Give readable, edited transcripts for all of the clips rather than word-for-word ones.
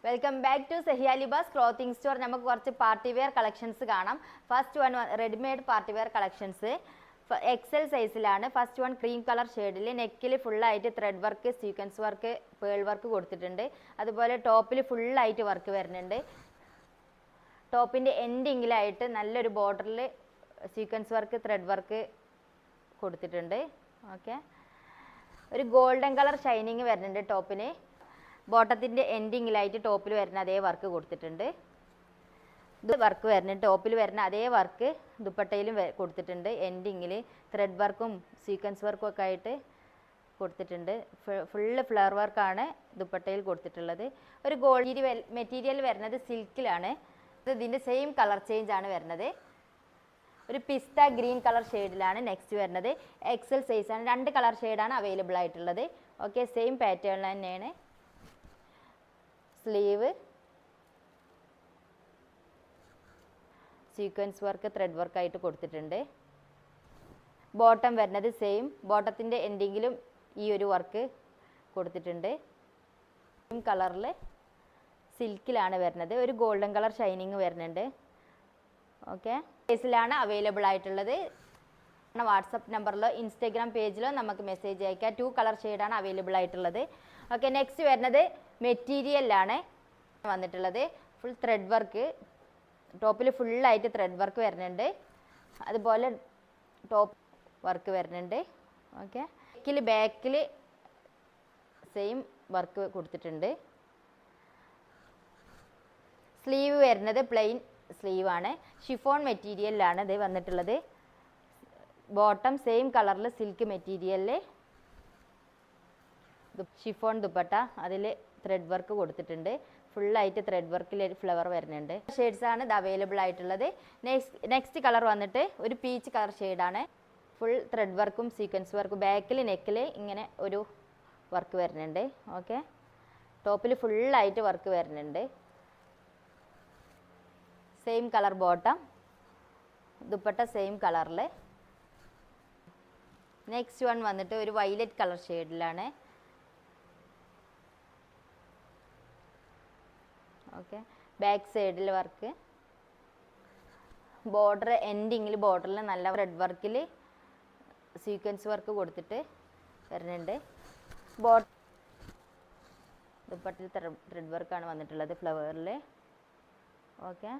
Welcome back to Sahiya Libas clothing store. നമുക്ക് കുറച്ച് party wear collections കാണാം. First one readymade party wear collections XL സൈസിലാണ്. First one cream colour ഷെയ്ഡിൽ നെക്കിൽ ഫുള്ളായിട്ട് thread work, sequence work, pearl work കൊടുത്തിട്ടുണ്ട്. അതുപോലെ ടോപ്പിൽ ഫുള്ളായിട്ട് വർക്ക് വരുന്നുണ്ട്. ടോപ്പിൻ്റെ എൻഡിങ്ങിലായിട്ട് നല്ലൊരു ബോർഡറിൽ സീക്വൻസ് വർക്ക്, ത്രെഡ് വർക്ക് കൊടുത്തിട്ടുണ്ട്. ഓക്കെ, ഒരു ഗോൾഡൻ കളർ ഷൈനിങ് വരുന്നുണ്ട് ടോപ്പിന്. ബോട്ടത്തിൻ്റെ എൻഡിങ്ങിലായിട്ട് ടോപ്പിൽ വരുന്ന അതേ വർക്ക് കൊടുത്തിട്ടുണ്ട്. ഇത് വർക്ക് വരുന്നുണ്ട്, ടോപ്പിൽ വരുന്ന അതേ വർക്ക് ദുപ്പട്ടയിലും കൊടുത്തിട്ടുണ്ട്. എൻഡിങ്ങിൽ ത്രെഡ് വർക്കും സീക്വൻസ് വർക്കും ഒക്കെ ആയിട്ട് കൊടുത്തിട്ടുണ്ട്. ഫുള്ള് ഫ്ലവർ വർക്കാണ് ദുപ്പട്ടയിൽ കൊടുത്തിട്ടുള്ളത്. ഒരു ഗോൾഡ് മെറ്റീരിയൽ വരുന്നത് സിൽക്കിലാണ്. ഇതിൻ്റെ സെയിം കളർ ചേഞ്ച് ആണ് വരുന്നത്. ഒരു പിസ്ത ഗ്രീൻ കളർ ഷെയ്ഡിലാണ് നെക്സ്റ്റ് വരുന്നത്. എക്സൽ സൈസാണ്. 2 കളർ ഷെയ്ഡാണ് അവൈലബിൾ ആയിട്ടുള്ളത്. ഓക്കെ, സെയിം പാറ്റേൺ തന്നെയാണ്. Sleeve, sequence work, thread work ആയിട്ട് കൊടുത്തിട്ടുണ്ട്. ബോട്ടം വരുന്നത് സെയിം. ബോട്ടത്തിൻ്റെ എൻഡിങ്ങിലും ഈ ഒരു വർക്ക് കൊടുത്തിട്ടുണ്ട്. സെയിം കളറിൽ സിൽക്കിലാണ് വരുന്നത്. ഒരു ഗോൾഡൻ കളർ ഷൈനിങ് വരുന്നുണ്ട്. ഓക്കെ, സൈസിലാണ് അവൈലബിൾ ആയിട്ടുള്ളത്. വാട്സപ്പ് നമ്പറിലോ ഇൻസ്റ്റാഗ്രാം പേജിലോ നമുക്ക് മെസ്സേജ് അയക്കാം. 2 കളർ ഷെയ്ഡാണ് അവൈലബിൾ ആയിട്ടുള്ളത്. ഓക്കെ, നെക്സ്റ്റ് വരുന്നത് മെറ്റീരിയലാണ് വന്നിട്ടുള്ളത്. ഫുൾ ത്രെഡ് വർക്ക്, ടോപ്പിൽ ഫുള്ളായിട്ട് ത്രെഡ് വർക്ക് വരുന്നുണ്ട്. അതുപോലെ ടോപ്പ് വർക്ക് വരുന്നുണ്ട്. ഓക്കെ, ബാക്കിൽ സെയിം വർക്ക് കൊടുത്തിട്ടുണ്ട്. സ്ലീവ് വരുന്നത് പ്ലെയിൻ സ്ലീവാണ്. ഷിഫോൺ മെറ്റീരിയലിലാണ് ഇത് വന്നിട്ടുള്ളത്. ബോട്ടം സെയിം കളറിൽ സിൽക്ക് മെറ്റീരിയലിൽ ഷിഫോൺ ദുപ്പട്ട, അതിൽ ത്രെഡ് വർക്ക് കൊടുത്തിട്ടുണ്ട്. ഫുള്ളായിട്ട് ത്രെഡ് വർക്കിൽ ഫ്ലവർ വരുന്നുണ്ട്. ഷെയ്ഡ്സാണ് ഇത് അവൈലബിൾ ആയിട്ടുള്ളത്. നെക്സ്റ്റ് കളർ വന്നിട്ട് ഒരു പീച്ച് കളർ ഷെയ്ഡാണ്. ഫുൾ ത്രെഡ് വർക്കും സീക്വൻസ് വർക്കും. ബാക്കിൽ നെക്കിൽ ഇങ്ങനെ ഒരു വർക്ക് വരുന്നുണ്ട്. ഓക്കെ, ടോപ്പിൽ ഫുള്ളായിട്ട് വർക്ക് വരുന്നുണ്ട്. Same colour bottom, dupatta same കളറിൽ. നെക്സ്റ്റ് വൺ വന്നിട്ട് ഒരു വയലറ്റ് കളർ ഷെയ്ഡിലാണ്. ഓക്കെ, ബാക്ക് സൈഡിൽ വർക്ക്, ബോർഡർ എൻഡിങ്ങിൽ ബോർഡറിൽ നല്ല റെഡ് വർക്കിൽ സീക്വൻസ് വർക്ക് കൊടുത്തിട്ട് വരുന്നുണ്ട്. ദുപ്പട്ടയിൽ ത്രെഡ് വർക്കാണ് വന്നിട്ടുള്ളത് ഫ്ലവറിൽ. ഓക്കെ,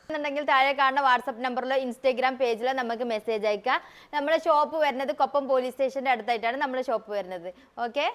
ുണ്ടെങ്കിൽ താഴെ കാണുന്ന വാട്സപ്പ് നമ്പറിലോ ഇൻസ്റ്റാഗ്രാം പേജിലോ നമുക്ക് മെസ്സേജ് അയക്കാം. നമ്മുടെ ഷോപ്പ് വരുന്നത് കൊപ്പം പോലീസ് സ്റ്റേഷൻ്റെ അടുത്തായിട്ടാണ് നമ്മുടെ ഷോപ്പ് വരുന്നത്. ഓക്കെ.